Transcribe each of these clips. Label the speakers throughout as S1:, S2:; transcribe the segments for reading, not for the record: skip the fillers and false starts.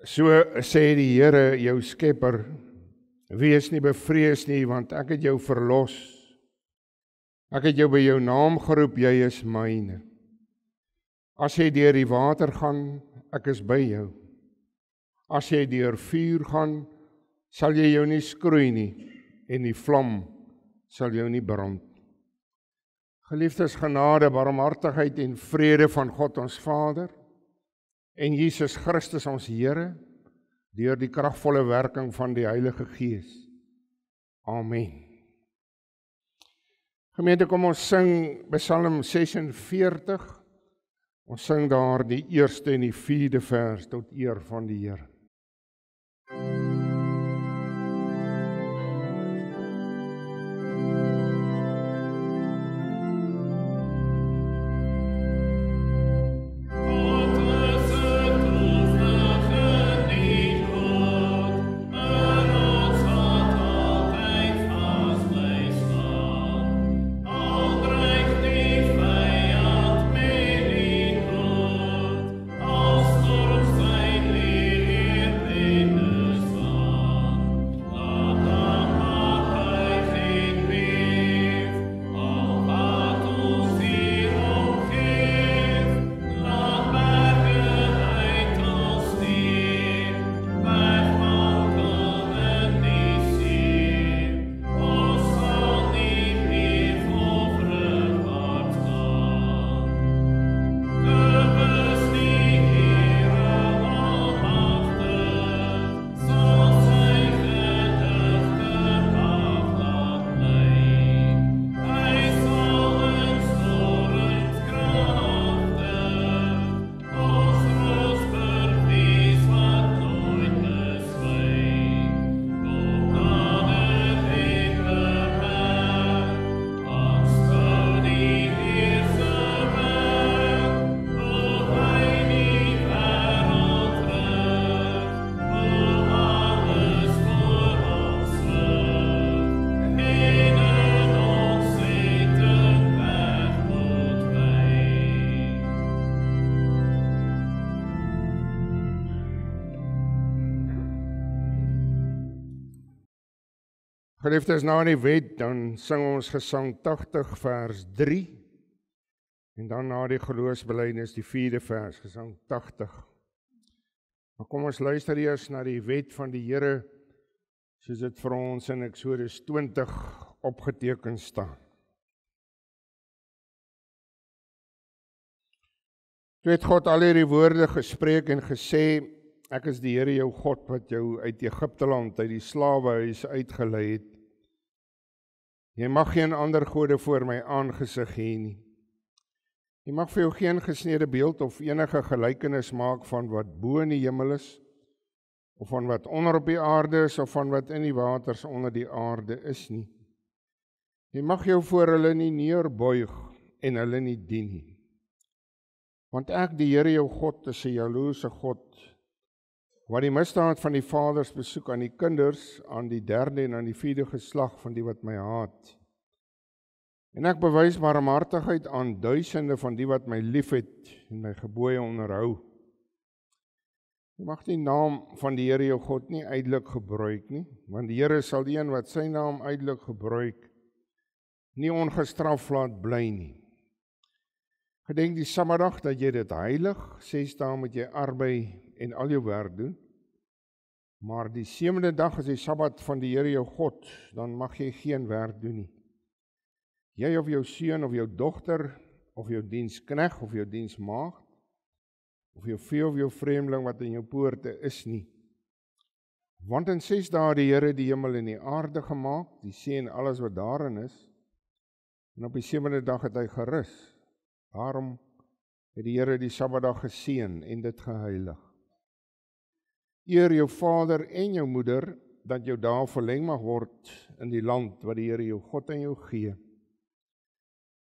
S1: So sê die Here jou Skepper, wees nie bevrees nie, want ek het jou verlos. Ek het jou by jou naam geroep, jy is myne. As jy deur die water gaan, ek is by jou. As jy deur vuur gaan, sal jy jou nie skroei nie, en die vlam sal jou nie brand. Geliefdes, genade, barmhartigheid en vrede van God ons Vader en Jesus Christus ons Here, deur die kragvolle werking van die Heilige Gees. Amen. Gemeente, kom ons sing Psalm 46. Ons sing daar die eerste en die 4de vers tot eer van die Here. Geliefdes, na die wet, dan sing ons Gesang 80 vers 3 en dan na die geloofsbelijdenis die 4de vers, Gesang 80. Maar kom ons luister eers na die wet van die Here, soos dit vir ons in Eksodus 20 opgeteken staan. Toe het God al hierdie woorde gespreek en gesê, ek is die Here jou God wat jou uit Egipteland, uit die slawehuis uitgelei het. Jy mag geen ander gode voor my aangesig hê nie. Jy mag vir jou geen gesnede beeld of enige gelykenis maak van wat bo in die hemel is, of van wat onder op die aarde is, of van wat in die waters onder die aarde is nie. Jy mag jou voor hulle nie neerbuig en hulle nie dien nie. Want ek, die Here jou God, is 'n jaloerse God, wat die misdaad van die vaders besoek aan die kinders, aan die 3de en aan die 4de geslag van die wat my haat. En ek bewys barmhartigheid aan duisende van die wat my liefhet en my gebooie onderhou. Jy mag die naam van die Here jou God nie uitelik gebruik nie, want die Here sal die een wat sy naam uitelik gebruik, nie ongestraf laat bly nie. Gedenk die Sabbatdag dat jy dit heilig, 6 dae moet jy arbei en al jou werk doen, maar die 7de dag is die Sabbat van die Here jou God, dan mag jy geen werk doen nie. Jy of jou seun of jou dogter, of jou dienskneg of jou diensmaagd, of jou vee of jou vreemdeling wat in jou poorte is nie. Want in 6 dae het die Here die hemel en die aarde gemaak, die see en alles wat daarin is, en op die 7de dag het hy gerus. Daarom het die Here die Sabbatdag geseën en dit geheilig. Eer jou vader en jou moeder, dat jou dae verleng mag word in die land wat die Here jou God aan jou gee.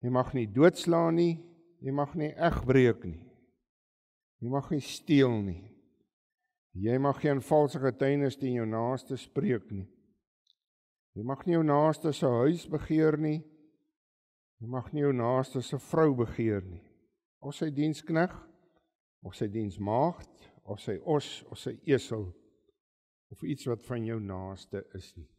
S1: Jy mag nie doodslaan nie, jy mag nie egbreek nie, jy mag nie steel nie, jy mag geen valse getuienis teen jou naaste spreek nie, jy mag nie jou naaste se huis begeer nie, jy mag nie jou naaste se vrou begeer nie, of sy dienskneg, of sy diensmaagd, of sy os, of sy esel, of iets wat van jou naaste is nie.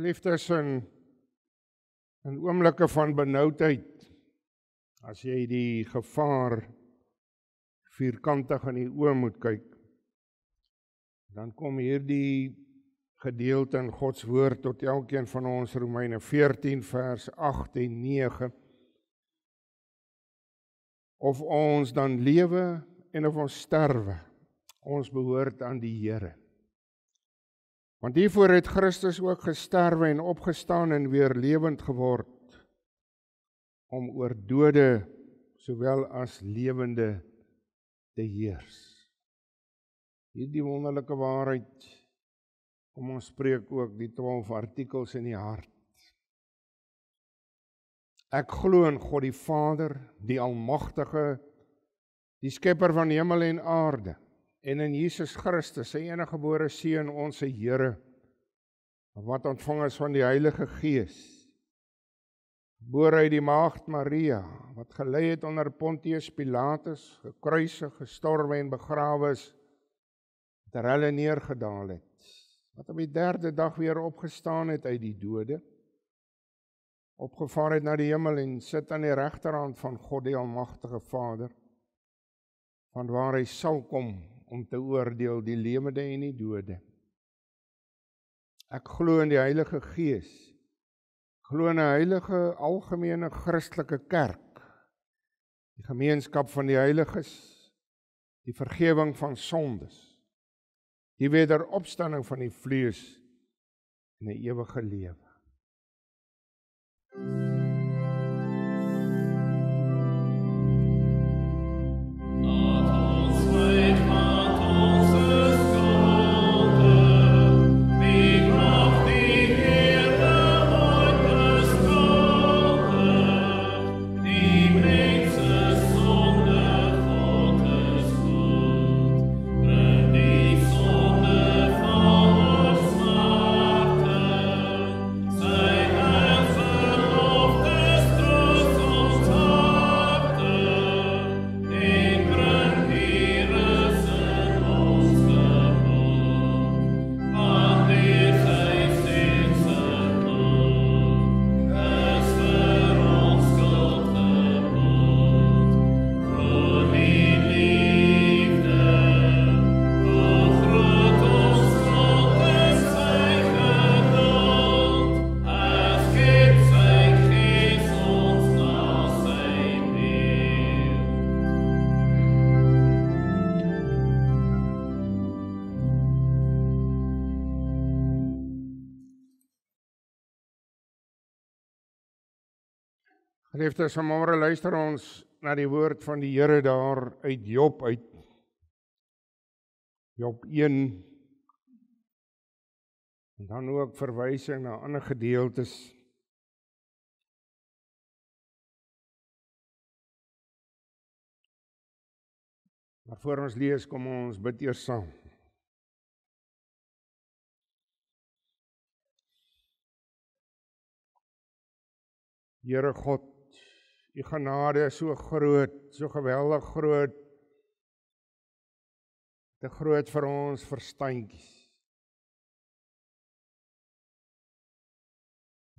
S1: Geliefdes, in oomblikke van benoudheid, as jy die gevaar vierkantig in die oë moet kyk, dan kom hierdie gedeelte in Gods woord tot elkeen van ons, Romeine 14 vers 8 en 9, of ons dan lewe en of ons sterwe, ons behoort aan die Here. Want hiervoor het Christus ook gesterwe en opgestaan en weer lewend geword, om oor dode sowel as lewende te heers. Hierdie wonderlike waarheid, kom ons spreek ook die 12 artikels in die hart. Ek glo in God die Vader, die Almagtige, die Skepper van hemel en aarde, en in Jesus Christus, sy enige gebore Seun, ons Here, wat ontvang is van die Heilige Gees, gebore uit die Maagd Maria, wat gelei het onder Pontius Pilatus, gekruisig, gestorwe en begrawe is, ter helle neergedaal het, wat op die 3de dag weer opgestaan het uit die dode, opgevaar het na die hemel en sit aan die regterhand van God die Almagtige Vader, van waar hy sal kom om te oordeel die lewende en die dode. Ek glo in die Heilige Gees, glo in 'n heilige algemene Christelike kerk, die gemeenskap van die heiliges, die vergewing van sondes, die wederopstanding van die vlees en 'n ewige lewe. Geliefdes, vanmôre luister ons na die woord van die Here daar uit Job uit. Job 1. En dan ook verwysing na ander gedeeltes. Maar voor ons lees, kom ons bid eers saam. Here God, U genade is so groot, so geweldig groot, te groot vir ons verstandjies.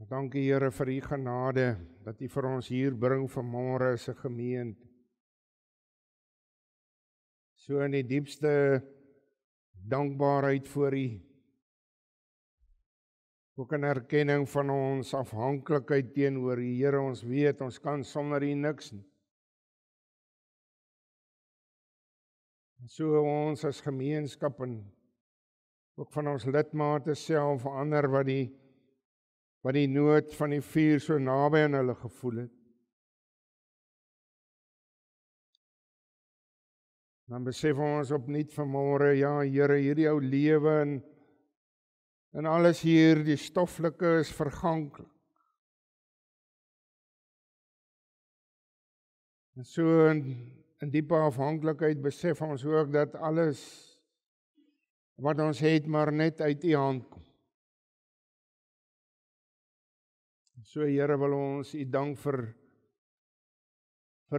S1: Dankie Here vir U genade, dat U vir ons hier bring vanmôre as 'n gemeente. So in die diepste dankbaarheid voor U. Ook in erkenning van ons afhanklikheid teenoor U, Here, ons weet, ons kan sonder U niks nie. So ons as gemeenskap en ook van ons lidmate self, ander wat die nood van die vuur so naby aan hulle gevoel het. Dan besef ons opnuut vanmôre, ja Here, hierdie ou lewe en alles hier, die stoffelike is verganklik. En so in diepe afhanklikheid besef ons ook dat alles wat ons het maar net uit U hand kom. So Here, wil ons U dank vir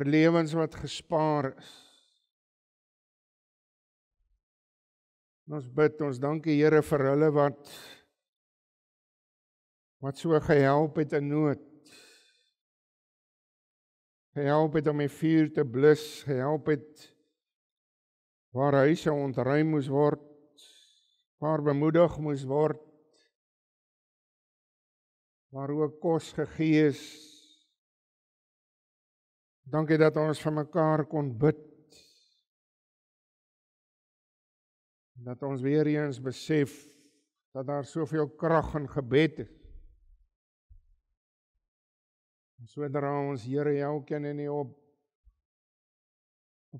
S1: lewens wat gespaar is. Ons bid, ons dank U Here vir hulle wat so gehelp het in nood. Gehelp het om die vuur te blus, gehelp het waar huise ontruim moes word, waar bemoedig moes word, waar ook kos gegee is. Dankie dat ons vir mekaar kon bid. Dat ons weer eens besef dat daar soveel krag in gebed is. Sodra ons Here elkeen in U op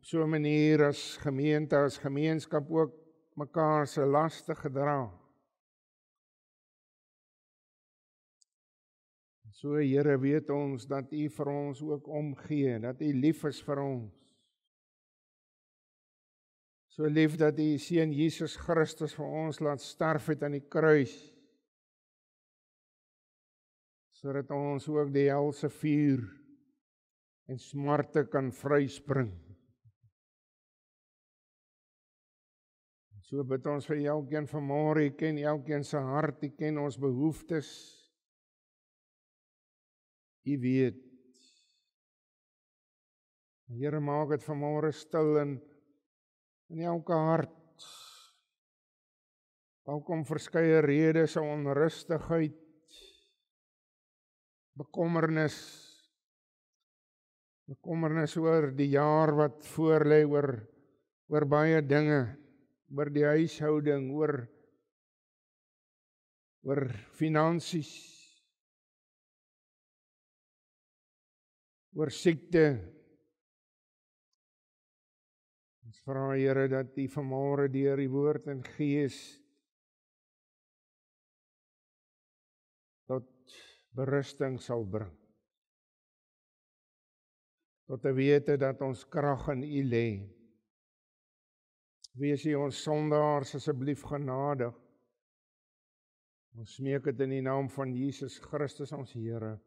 S1: so 'n manier as gemeente, as gemeenskap ook mekaar se laste gedra. So Here, weet ons dat U vir ons ook omgee, dat U lief is vir ons. So lief dat U Seun Jesus Christus vir ons laat sterf het aan die kruis, sodat ons ook die helse vuur en smarte kan vryspring. So bid ons vir elkeen vanmôre, U ken elkeen se hart, U ken ons behoeftes. U weet. Here, maak dit vanmôre stil in elke hart. Daar kom verskeie redes van onrustigheid, bekommernis oor die jaar wat voorlê, oor baie dinge, oor die huishouding, oor finansies, oor siekte. Ons vra Here dat U vanmôre deur die woord en gees tot berusting sal bring. Tot te wete dat ons krag in U lê. Wees U ons sondaars asseblief genadig. Ons smeek dit in die naam van Jesus Christus ons Here.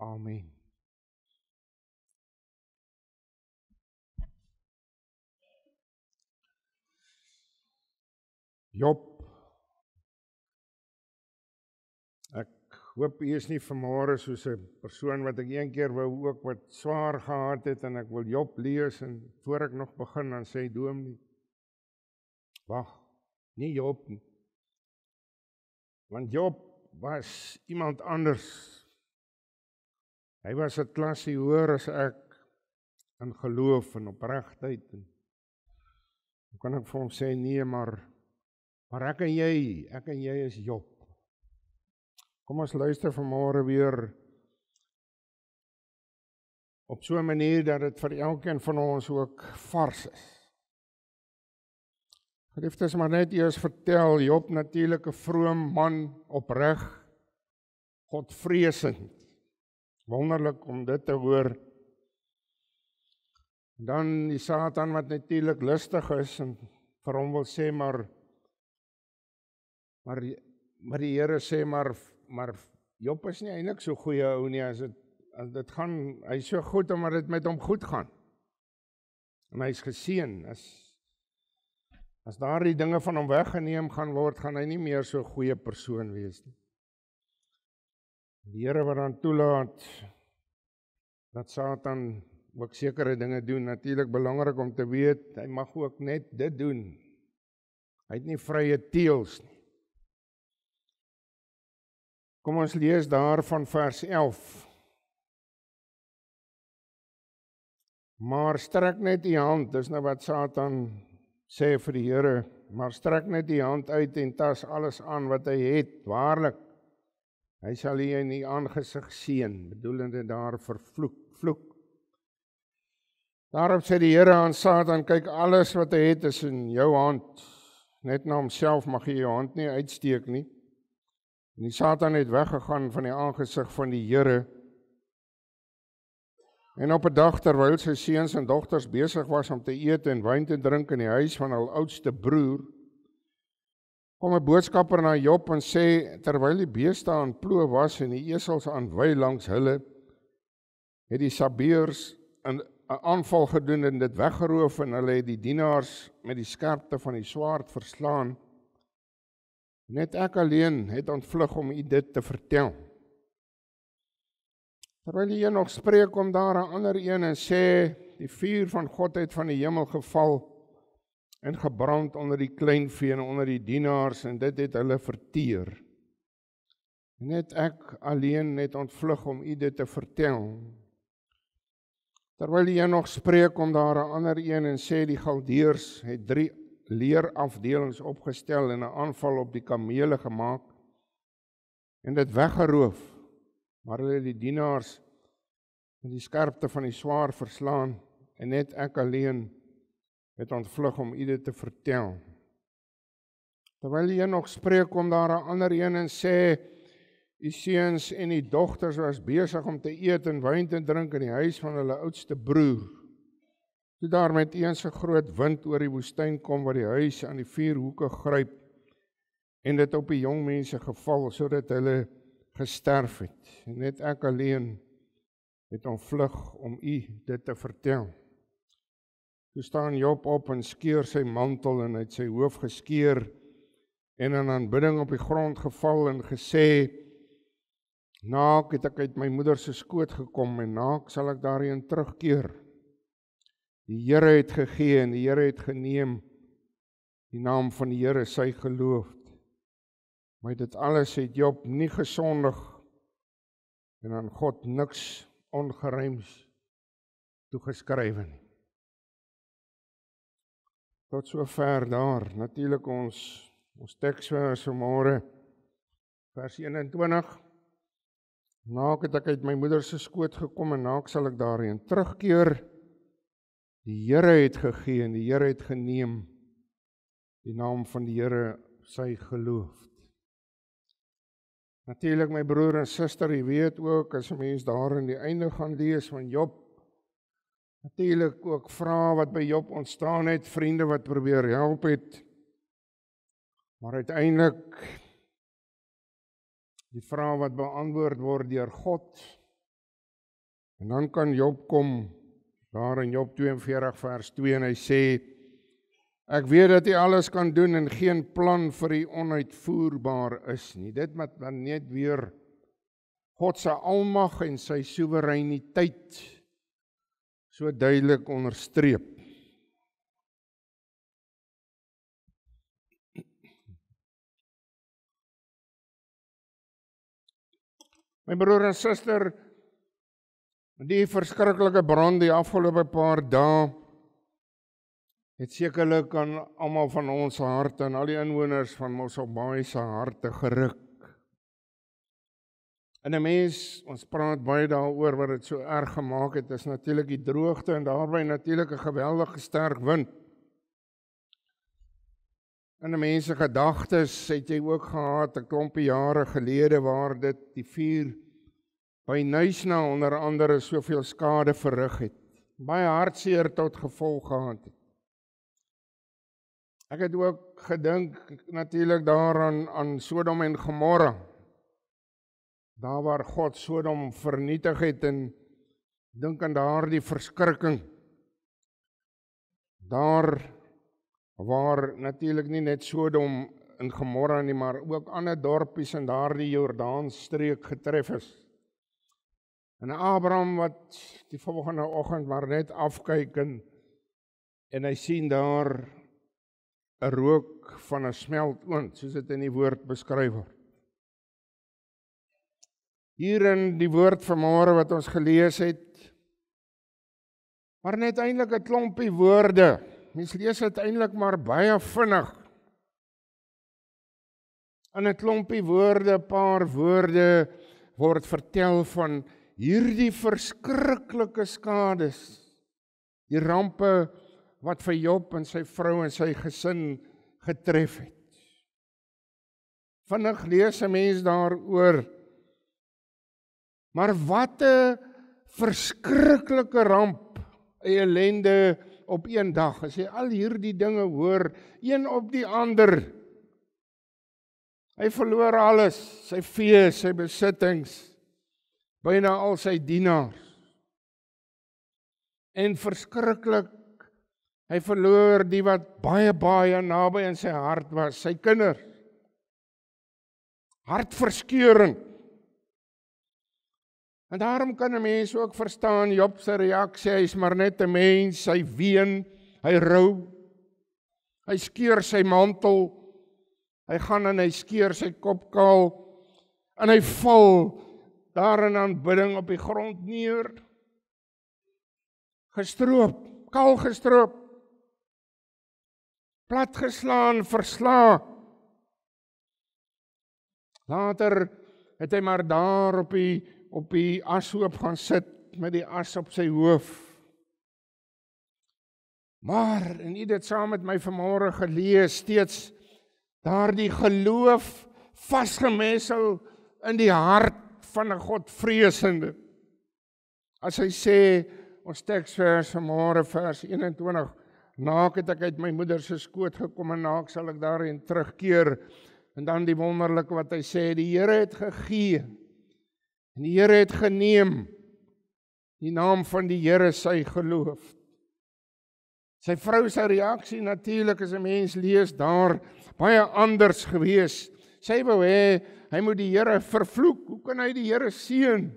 S1: Amen. Job. Ek hoop U is nie vanmôre soos 'n persoon wat ek een keer wou ook wat swaar gehad het en ek wil Job lees en voor ek nog begin dan sê dominee, wag, nie Job nie. Want Job was iemand anders. Hy was 'n klasie hoër as ek in geloof en opregtheid. Dan kan ek vir hom sê nee, maar ek en jy is Job. Kom ons luister vanmôre weer op so 'n manier dat dit vir elkeen van ons ook vars is. Geliefdes, maar net eers vertel, Job natuurlik 'n vroom man, opreg, Godvreesend. Wonderlik om dit te hoor. En dan die Satan wat natuurlik lustig is en vir hom wil sê, maar die Here sê, maar Job is nie eintlik so goeie ou nie, as dit gaan, hy is so goed omdat dit met hom goed gaan. En hy is geseën, as daar die dinge van hom weggeneem gaan word, gaan hy nie meer so 'n goeie persoon wees nie. Die Here wat dan toelaat dat Satan ook sekere dinge doen, natuurlik belangrik om te weet, hy mag ook net dit doen. Hy het nie vrye teels nie. Kom ons lees daar van vers 11. Maar strek net die hand, dis nou wat Satan sê vir die Here, maar strek net die hand uit en tas alles aan wat hy het, waarlik. Hy sal jy in die aangesig seën, bedoelende daar vloek. Daarop sê die Here aan Satan, kyk, alles wat hy het is in jou hand. Net na homself mag jy jou hand nie uitsteek nie. En die Satan het weggegaan van die aangesig van die Here. En op 'n dag terwyl sy seuns en dogters besig was om te eet en wyn te drink in die huis van hul oudste broer, kom 'n boodskapper na Job en sê, terwyl die beeste aan ploeg was en die esels aan wei langs hulle, het die Sabeërs 'n aanval gedoen en dit weggeroof en hulle het die dienaars met die skerpte van die swaard verslaan. Net ek alleen het ontvlug om u dit te vertel. Terwyl die een nog spreek, kom daar 'n ander een en sê, die vuur van God het van die hemel geval en gebrand onder die kleinvee en onder die dienaars en dit het hulle verteer. Net ek alleen het ontvlug om u dit te vertel. Terwyl die een nog spreek, kom daar 'n ander een en sê, die Galdeërs het 3 leerafdelings opgestel en 'n aanval op die kamele gemaak en dit weggeroof. Maar hulle die dienaars met die skerpte van die swaard verslaan en net ek alleen het ontvlug om u dit te vertel. Terwyl die een nog spreek, kom daar 'n ander een en sê, die seuns en die dogters was besig om te eet en wyn te drink in die huis van hulle oudste broer. Toe daar met eens 'n groot wind oor die woestyn kom wat die huis aan die 4 hoeke gryp en dit op die jong mense geval sodat hulle gesterf het. En net ek alleen het ontvlug om u dit te vertel. Toe staan Job op en skeur sy mantel en het sy hoof geskeur en in aanbidding op die grond geval en gesê, naak het ek uit my moeder se skoot gekom en naak sal ek daarheen terugkeer. Die Here het gegee en die Here het geneem. Die naam van die Here sy geloofd. Maar dit alles het Job nie gesondig en aan God niks ongeryms toegeskrywe nie. Tot sover daar. Natuurlik ons teksvers vanmôre, vers 21. Naak het ek uit my moeder se skoot gekom en naak sal ek daarheen terugkeer. Die Here het gegee en die Here het geneem. Die naam van die Here sy geloofd. Natuurlik my broer en suster, jy weet ook, as 'n mens daar in die einde gaan lees van Job, natuurlik ook vrae wat by Job ontstaan het, vriende wat probeer help het, maar uiteindelik die vrae wat beantwoord word deur God. En dan kan Job kom, daar in Job 42 vers 2, en hy sê, ek weet dat jy alles kan doen en geen plan vir die onuitvoerbaar is nie. Dit moet dan net weer God se almag en sy soewereiniteit so duidelik onderstreep. My broer en suster, die verskriklike brand die afgelope paar dae het sekerlik aan almal van ons harte en al die inwoners van Mossel Baai se harte geruk. En 'n mens, ons praat baie daaroor wat dit so erg gemaak het, is natuurlik die droogte en daarbey natuurlik 'n geweldige sterk wind. In 'n mens se gedagtes het jy ook gehad 'n klompie jare gelede waar dit die vuur by Nuisna onder andere soveel skade verrig het. Baie hartseer tot gevolg gehad het. Ek het ook gedink natuurlik daaraan aan Sodom en Gomorra. Daar waar God Sodom vernietig het en dink aan daardie verskrikking. Daar waar natuurlik nie net Sodom in Gomorra nie, maar ook ander dorpies in daardie Jordaanstreek getref is. En Abraham wat die volgende oggend maar net afkyk en hy sien daar 'n rook van 'n smeltoond, soos dit in die woord beskryf word. Hier in die woord vanmôre wat ons gelees het, maar net eintlik 'n klompie woorde. Mens lees dit eintlik maar baie vinnig. In 'n klompie woorde, 'n paar woorde word vertel van hierdie verskriklike skades, die rampe wat vir Job en sy vrou en sy gesin getref het. Vinnig lees 'n mens daaroor. Maar wat 'n verskriklike ramp, 'n ellende op een dag. As jy al hierdie dinge hoor, een op die ander. Hy verloor alles, sy vee, sy besittings, byna al sy dienaars. En verskriklik, hy verloor die wat baie naby in sy hart was, sy kinders. Hartverskeurend. En daarom kan 'n mens ook verstaan Job se reaksie, hy is maar net 'n mens, hy ween, hy rou, hy skeur sy mantel, hy gaan en hy skeur sy kop kaal, en hy val daar in aanbidding op die grond neer, gestroop, kaal gestroop, platgeslaan, versla. Later het hy maar daar op die ashoop gaan sit met die as op sy hoof. Maar, en u dit saam met my vanmôre gelees, steeds daardie geloof vasgemessel in die hart van 'n Godvreesende. As hy sê, ons teksvers vanmôre vers 21, naak het ek uit my moeder se skoot gekom en naak sal ek daarin terugkeer. En dan die wonderlike wat hy sê, die Here het gegee en die Here het geneem. Die naam van die Here sy geloof. Sy vrou se reaksie natuurlik as 'n mens lees daar baie anders gewees. Sy wou hê hy moet die Here vervloek. Hoe kan hy die Here seën?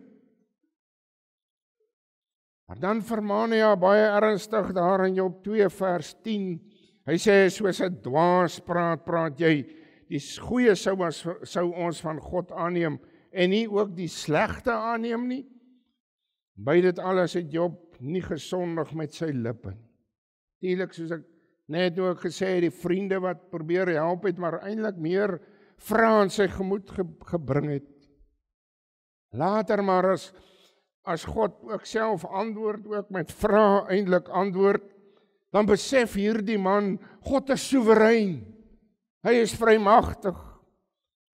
S1: Maar dan vermaan hy haar baie ernstig daar in Job 2 vers 10. Hy sê, soos 'n dwaas praat jy, die goeie sou ons van God aanneem, en nie ook die slegte aanneem nie. By dit alles het Job nie gesondig met sy lippe nie. Natuurlik, soos ek net nou ook gesê het, die vriende wat probeer help het, maar eintlik meer vrae in sy gemoed gebring het. Later maar as God ook self antwoord, ook met vrae eintlik antwoord, dan besef hierdie man, God is soewerein. Hy is vrymagtig.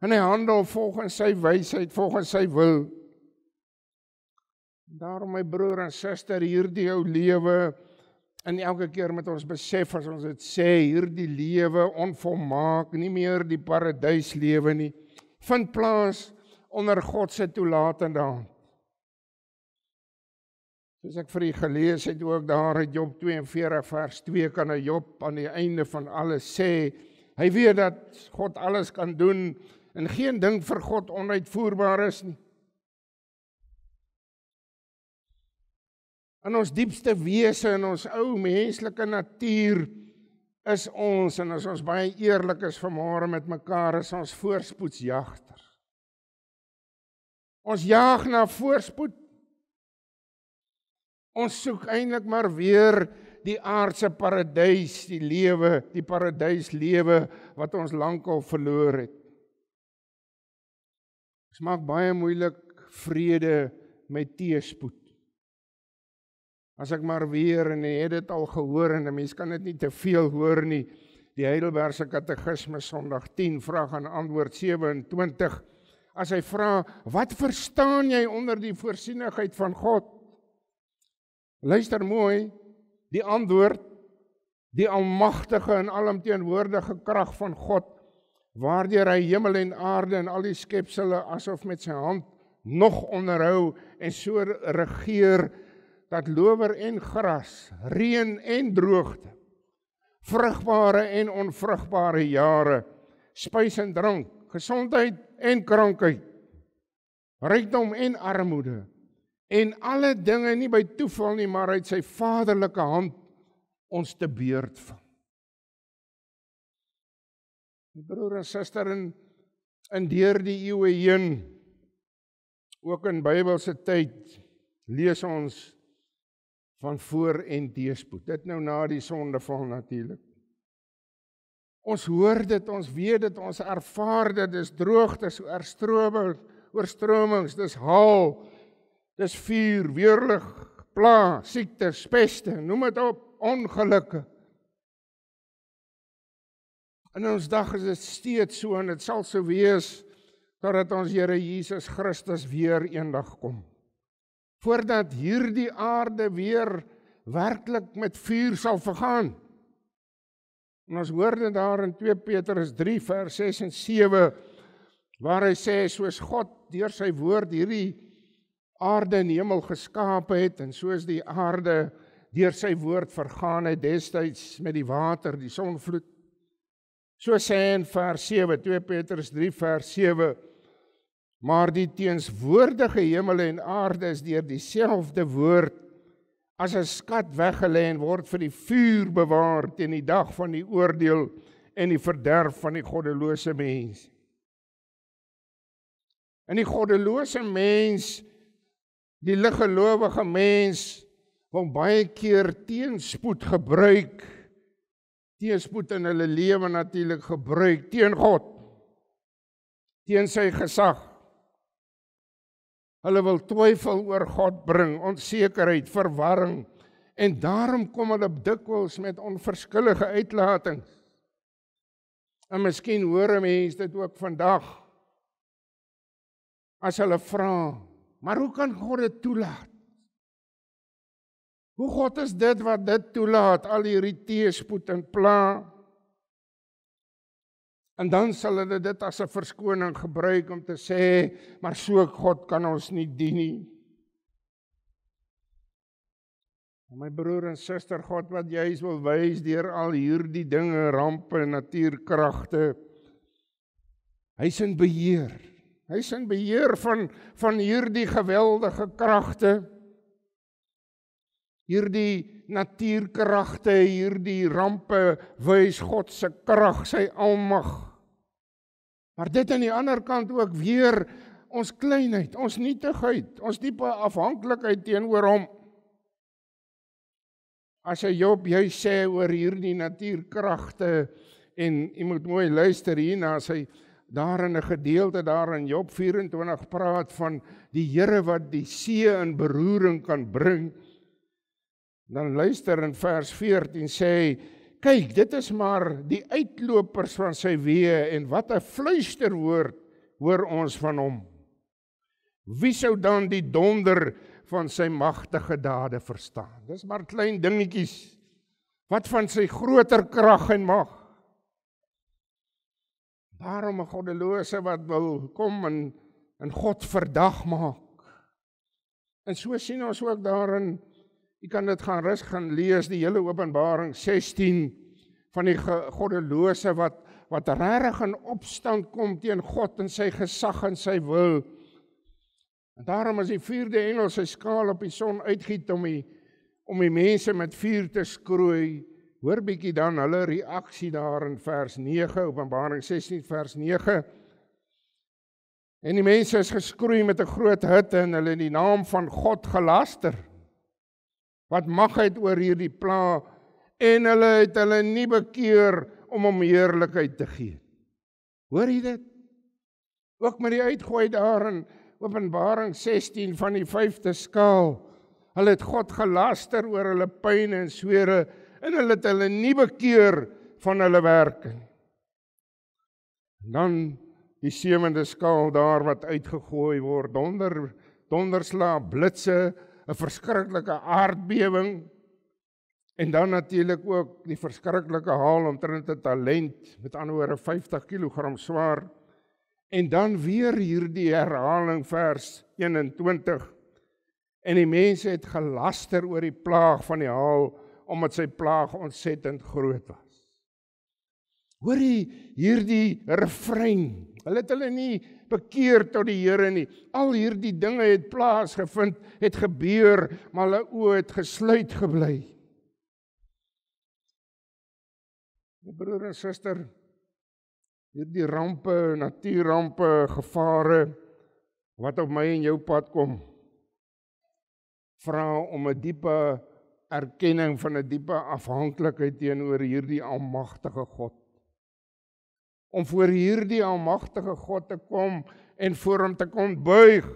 S1: En hy handel volgens sy wysheid, volgens sy wil. Daarom my broer en suster, hierdie ou lewe, en elke keer met ons besef as ons dit sê, hierdie lewe onvolmaak, nie meer die paradyslewe nie, vind plaas onder God se toelatende hand. Soos ek vir u gelees het ook daar uit Job 42 vers 2 kan hy Job aan die einde van alles sê, hy weet dat God alles kan doen en geen ding vir God onuitvoerbaar is nie. In ons diepste wese, in ons ou menslike natuur is ons, en as ons baie eerlik is vanmôre met mekaar, is ons voorspoedsjagters. Ons jaag na voorspoed. Ons soek eintlik maar weer die aardse paradys, die paradyslewe wat ons lankal verloor het. Ons maak baie moeilik vrede met teëspoed. As ek maar weer, en jy het dit al gehoor, en 'n mens kan dit nie te veel hoor nie, die Heidelbergse Katekismes Sondag 10, vraag en antwoord 27, as hy vra, wat verstaan jy onder die voorsienigheid van God? Luister mooi, die antwoord, die almagtige en alomteenwoordige krag van God, waardeur hy hemel en aarde en al die skepsele asof met sy hand nog onderhou en so regeer, dat lower en gras, reën en droogte, vrugbare en onvrugbare jare, spys en drank, gesondheid en krankheid, rykdom en armoede, en alle dinge nie by toeval nie, maar uit sy vaderlike hand ons te beurt vang. Broer en suster, in deur die eeue heen, ook in Bybelse tyd, lees ons van voor- en teëspoed. Dit nou na die sondeval natuurlik. Ons hoor dit, ons weet dit, ons ervaar dit, dis droogtes, oorstromings, dis haal, dis vuur, weerlig, pla, siektes, peste, noem dit op, ongelukke. In ons dag is dit steeds so, en dit sal so wees, totdat ons Here Jesus Christus weer eendag kom. Voordat hierdie aarde weer werklik met vuur sal vergaan. En ons hoor dit daar in 2 Petrus 3 vers 6 en 7, waar hy sê, soos God deur sy woord hierdie aarde en hemel geskape het, en soos die aarde deur sy woord vergaan het destyds met die water, die sonvloed. So sê in vers 7, 2 Petrus 3 vers 7, maar die teenswoordige hemel en aarde is deur dieselfde woord as 'n skat weggelê en word vir die vuur bewaar teen die dag van die oordeel en die verderf van die goddelose mens. En die goddelose mens, die liggelowige mens, wil baie keer teenspoed gebruik, teenspoed in hulle lewe natuurlik gebruik, teen God, teen sy gesag. Hulle wil twyfel oor God bring, onsekerheid, verwarring, en daarom kom hulle dikwels met onverskillige uitlatings. En miskien hoor 'n mens dit ook vandag, as hulle vra, maar hoe kan God dit toelaat? Hoe God is dit wat dit toelaat, al hierdie teëspoed en pla? En dan sal hulle dit as 'n verskoning gebruik om te sê, maar so God kan ons nie dien nie. My broer en suster, God wat juis wil wys deur al hierdie dinge, rampe, natuurkragte, hy's in beheer. Hy's in beheer van hierdie geweldige kragte, hierdie natuurkragte, hierdie rampe, wys God se krag, sy almag. Maar dit aan die ander kant ook weer ons kleinheid, ons nietigheid, ons diepe afhanklikheid teenoor hom. As hy Job juis sê oor hierdie natuurkragte, en jy moet mooi luister hierna, as hy daar in 'n gedeelte daar in Job 24 praat van die Here wat die see in beroering kan bring, dan luister in vers 14 sê hy, kyk, dit is maar die uitlopers van sy weë, en wat 'n fluisterwoord hoor ons van hom. Wie sou dan die donder van sy magtige dade verstaan? Dis maar klein dingetjies, wat van sy groter krag en mag. Daarom 'n goddelose wat wil kom en God verdag maak. En so sien ons ook daarin, jy kan dit gaan lees, die hele Openbaring 16, van die goddelose wat regtig in opstand kom teen God en sy gesag en sy wil. En daarom as die 4de engel sy skaal op die son uitgiet om die mense met vuur te skroei, hoor bietjie dan hulle reaksie daar in vers 9, Openbaring 16 vers 9. En die mense is geskroei met 'n groot hitte en hulle in die naam van God gelaster, wat mag het oor hierdie pla, en hulle het hulle nie bekeer om hom heerlikheid te gee. Hoor jy dit? Ook met die uitgooi daar in Openbaring 16 van die 5de skaal. Hulle het God gelaster oor hulle pyn en swere, en hulle het hulle nie bekeer van hulle werke. Dan die 7de skaal daar wat uitgegooi word, donderslag, blitse, 'n verskriklike aardbewing, en dan natuurlik ook die verskriklike haal omtrent 'n talent, met ander woorde 50 kg swaar, en dan weer hierdie herhaling vers 21, en die mense het gelaster oor die plaag van die haal, omdat sy plaag ontsettend groot was. Hoor jy hierdie refrein? Hulle het hulle nie bekeer tot die Here nie. Al hierdie dinge het plaasgevind, het gebeur, maar hulle oë het gesluit gebly. My broer en suster, hierdie rampe, natuurrampe, gevare, wat op my en jou pad kom, vra om 'n diepe erkenning van 'n diepe afhanklikheid teenoor hierdie almagtige God. Om voor hierdie almagtige God te kom en voor hom te kom buig.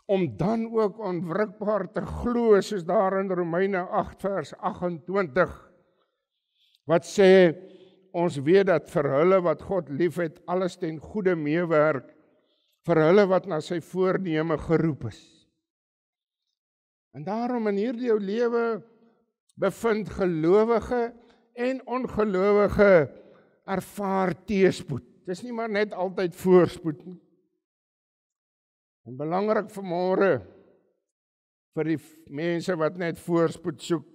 S1: Om dan ook onwrikbaar te glo, soos daar in Romeine 8 vers 28, wat sê, ons weet dat vir hulle wat God liefhet, alles ten goeie meewerk, vir hulle wat na sy voorneme geroep is. En daarom in hierdie jou lewe bevind gelowige en ongelowige ervaar teëspoed. Dis nie maar net altyd voorspoed nie. En belangrik vanmôre vir die mense wat net voorspoed soek,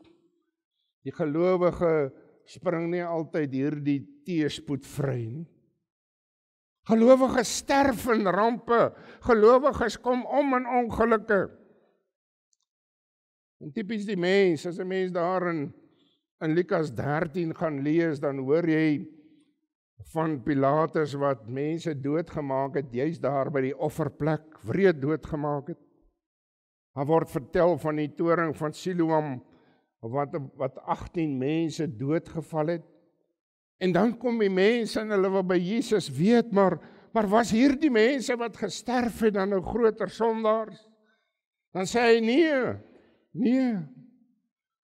S1: die gelowige spring nie altyd hierdie teëspoed vry nie. Gelowiges sterf in rampe, gelowiges kom om in ongelukke. En typies die mens, as 'n mens daar in Lukas 13 gaan lees, dan hoor jy van Pilatus wat mense doodgemaak het, juist daar by die offerplek, wreed doodgemaak het. Daar word vertel van die toring van Siloam, wat 18 mense doodgeval het. En dan kom die mense en hulle wil by Jesus weet, maar was hierdie mense wat gesterf het dan nou groter sondaars? Dan sê hy nee.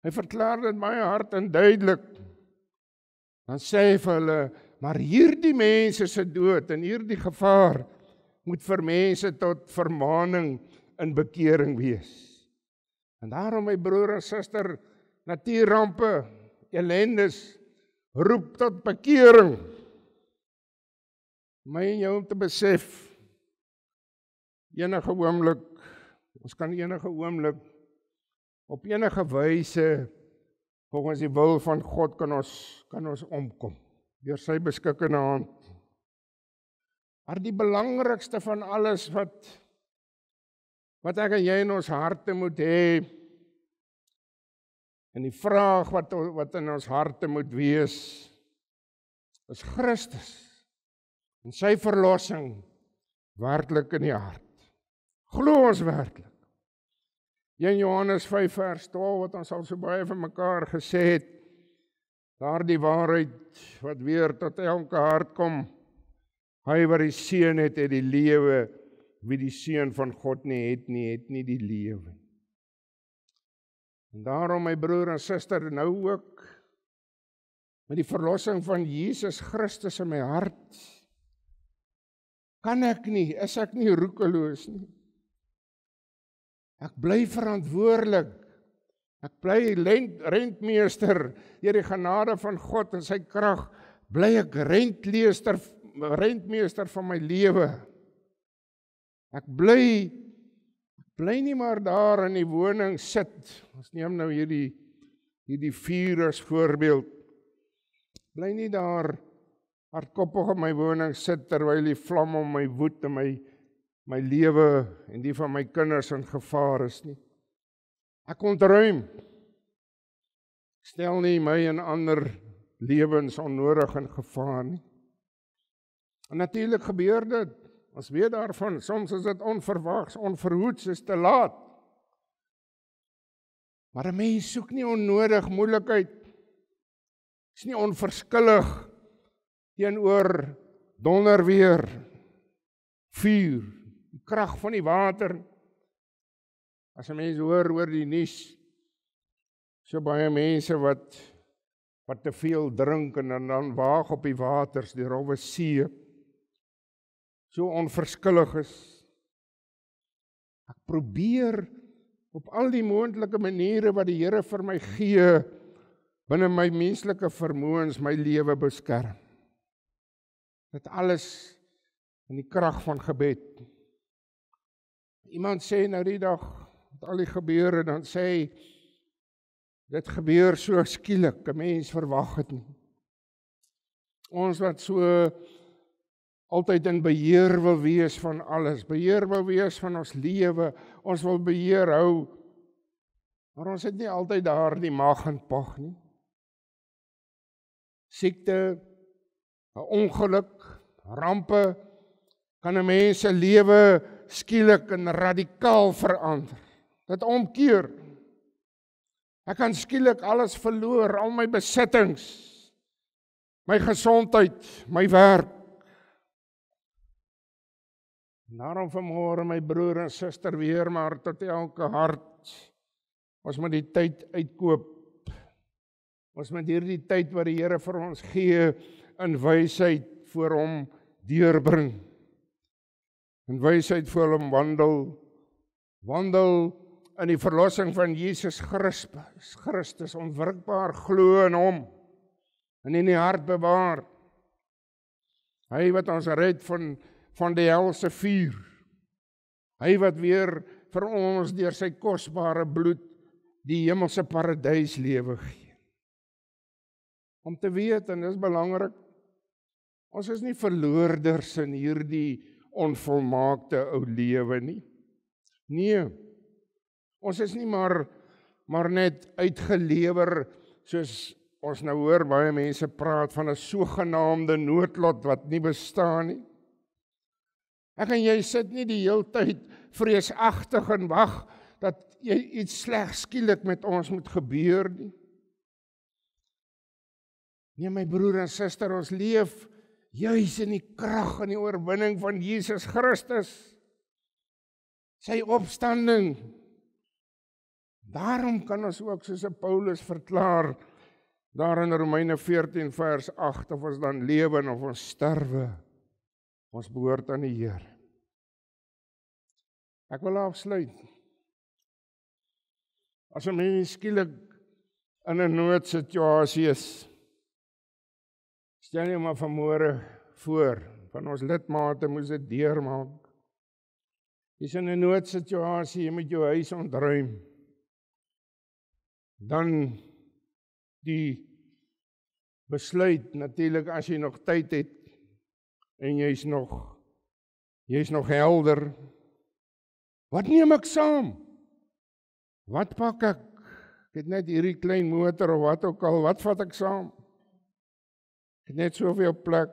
S1: Hy verklaar dit baie hard en duidelik. Dan sê hy vir hulle, maar hierdie mense se dood en hierdie gevaar moet vir mense tot vermaaning en bekering wees. En daarom my broer en suster, natuurrampe, ellendes, roep tot bekering. My en jou om te besef, enige oomblik, ons kan enige oomblik, op enige wyse, volgens die wil van God kan ons omkom, deur sy beskikkende hand. Maar die belangrikste van alles wat ek en jy in ons harte moet hê, en die vraag wat in ons harte moet wees, is Christus en sy verlossing werklik in die hart. Glo ons werklik? In Johannes 5 vers 12, wat ons al so baie van mekaar gesê het, daardie waarheid wat weer tot elke hart kom, hy wat die Seun het die lewe, wie die Seun van God nie het nie die lewe. En daarom my broer en suster, nou ook, met die verlossing van Jesus Christus in my hart, is ek nie roekeloos nie. Ek bly verantwoordelik. Ek bly rentmeester deur die genade van God en sy krag, bly ek rentmeester van my lewe. Ek bly nie maar daar in die woning sit. Ons neem nou hierdie vuur as voorbeeld. Bly nie daar hardkoppig in my woning sit terwyl die vlam om my woed en my lewe en die van my kinders in gevaar is nie. Ek ontruim. Stel nie my en ander lewens onnodig in gevaar nie. En natuurlik gebeur dit. Ons weet daarvan, soms is dit onverwags, onverhoeds, is te laat. Maar 'n mens soek nie onnodig moeilikheid. Is nie onverskillig teenoor donderweer, vuur, die krag van die water. As 'n mens hoor die nuus, so baie mense wat te veel drink en dan waag op die waters, die rowwe see, so onverskillig is. Ek probeer op al die moontlike maniere wat die Here vir my gee, binne my menslike vermoëns my lewe beskerm. Dit alles in die krag van gebed. Iemand sê nou die dag, met al die gebeure, dan sê hy, dit gebeur so skielik, 'n mens verwag het nie. Ons wat so altyd in beheer wil wees van alles, beheer wil wees van ons lewe, ons wil beheer hou, maar ons het nie altyd daar die mag en pag nie. Siekte, 'n ongeluk, rampe, kan 'n mens se lewe skielik en radikaal verander. Dit omkeer. Ek kan skielik alles verloor, al my besittings, my gesondheid, my werk. Daarom vanmôre my broer en suster weer maar tot elke hart. Ons moet die tyd uitkoop. Ons moet hierdie tyd wat die Here vir ons gee in wysheid voor hom deurbring. In wysheid voor hom wandel in die verlossing van Jesus Christus, onwrikbaar glo in hom en in die hart bewaar. Hy wat ons red van die helse vuur. Hy wat weer vir ons deur sy kosbare bloed die hemelse paradys lewe gee. Om te weet, en dis belangrik, ons is nie verloorders in hierdie onvolmaakte ou lewe nie. Nee, ons is nie maar net uitgelewer, soos ons nou hoor baie mense praat van 'n sogenaamde noodlot wat nie bestaan nie. Ek en jy sit nie die hele tyd vreesagtig en wag dat iets sleg skielik met ons moet gebeur nie. Nee, my broer en suster, ons leef juis in die krag en die oorwinning van Jesus Christus. Sy opstanding. Daarom kan ons ook soos Paulus verklaar, daar in Romeine 14 vers 8, of ons dan lewe of ons sterwe, ons behoort aan die Here. Ek wil afsluit. As 'n mens skielik in 'n noodsituasie is, stel jy maar vanmôre voor, van ons lidmate moes dit deurmaak. Jy's in 'n noodsituasie, jy moet jou huis ontruim. Dan die besluit, natuurlik as jy nog tyd het, en jy's nog helder. Wat neem ek saam? Wat pak ek? Ek het net hierdie klein motor of wat ook al, wat vat ek saam? Ek het net soveel plek.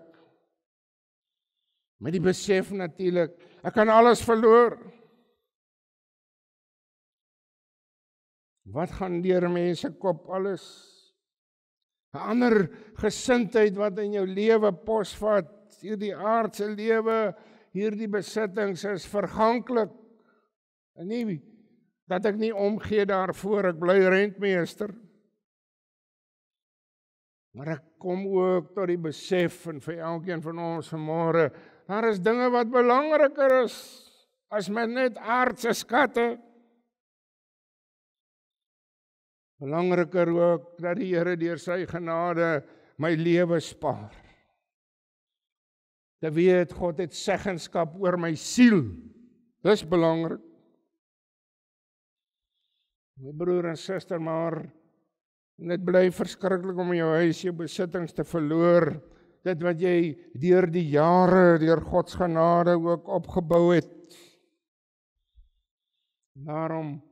S1: Met die besef natuurlik, ek kan alles verloor. Wat gaan deur mense kop alles? 'n Ander gesindheid wat in jou lewe posvat, hierdie aardse lewe, hierdie besittings is verganklik. En nie dat ek nie omgee daarvoor, ek bly rentmeester. Maar ek kom ook tot die besef, en vir elkeen van ons vanmôre, daar is dinge wat belangriker is, as met net aardse skatte. Belangriker ook, dat die Here deur sy genade, my lewe spaar. Te weet, God het seggenskap oor my siel, dis belangrik. My broer en suster, maar dit bly verskriklik om jou huis, jou besittings te verloor, dit wat jy deur die jare, deur God se genade ook opgebou het. Daarom,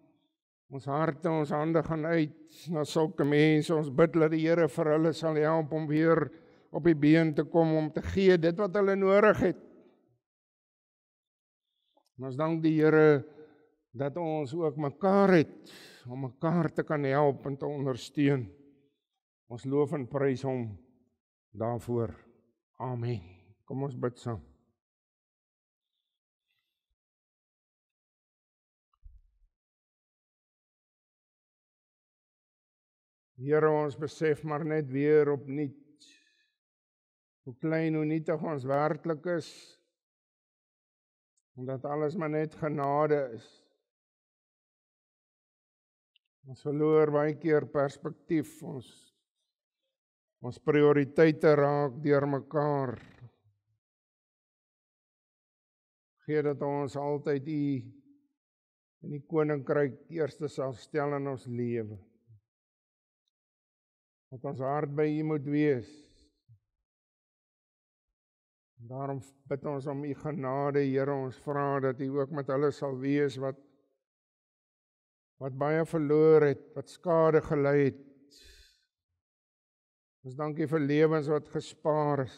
S1: ons harte, ons hande gaan uit na sulke mense, ons bid dat die Here vir hulle sal help om weer op die been te kom, om te gee dit wat hulle nodig het. En ons dank die Here dat ons ook mekaar het, om mekaar te kan help en te ondersteun. Ons loof en prys hom daarvoor. Amen. Kom ons bid saam. Here, ons besef maar net weer opnuut, hoe klein, hoe nietig ons werklik is, omdat alles maar net genade is. Ons verloor baie keer perspektief, ons prioriteite raak deur mekaar. Gee dat ons altyd U in die koninkryk eerste sal stel in ons lewe. Dat ons hart by U moet wees. Daarom bid ons om U genade, Here, ons vra dat U ook met hulle sal wees wat baie verloor het, wat skade gelei het. Ons dankie vir lewens wat gespaar is.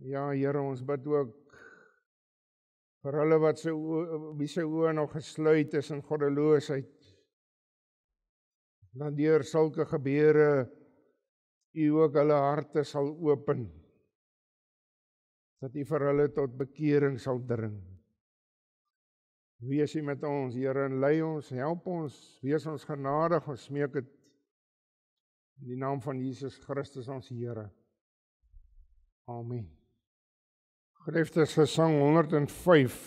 S1: Ja, Here, ons bid ook vir hulle wat wie se oë nog gesluit is in goddeloosheid. Dan deur sulke gebeure U ook hulle harte sal open, dat U vir hulle tot bekering sal dring. Wees U met ons, Here, en lei ons, help ons, wees ons genadig, ons smeek dit in die naam van Jesus Christus ons Here. Amen. Geliefdes, Gesang 105.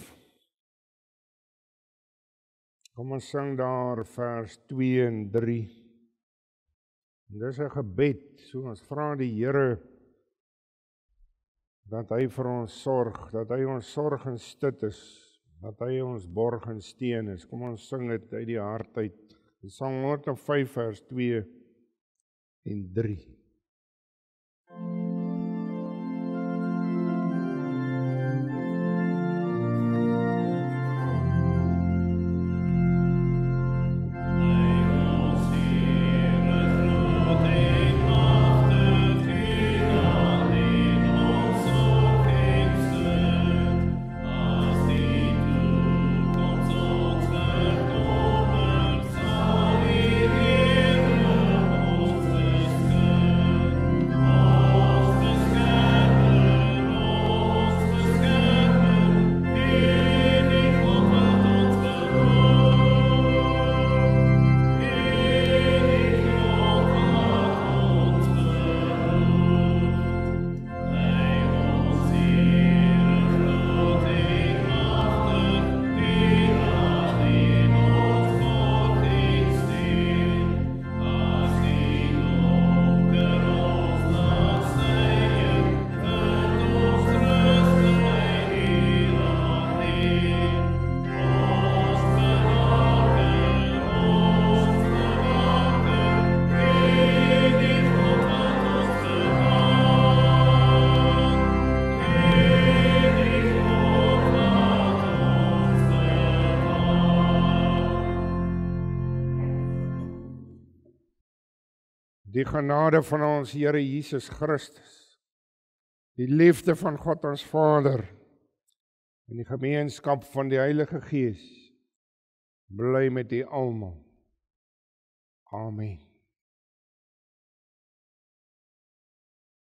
S1: Kom ons sing daar vers 2 en 3. Dis 'n gebed, so ons vra die Here dat hy vir ons sorg, dat hy ons sorg en stit is, dat hy ons borg en steun is. Kom ons sing dit uit die hart uit. Gesang 105 vers 2 en 3. Die genade van ons Here Jesus Christus, die liefde van God ons Vader, en die gemeenskap van die Heilige Gees, bly met u almal. Amen.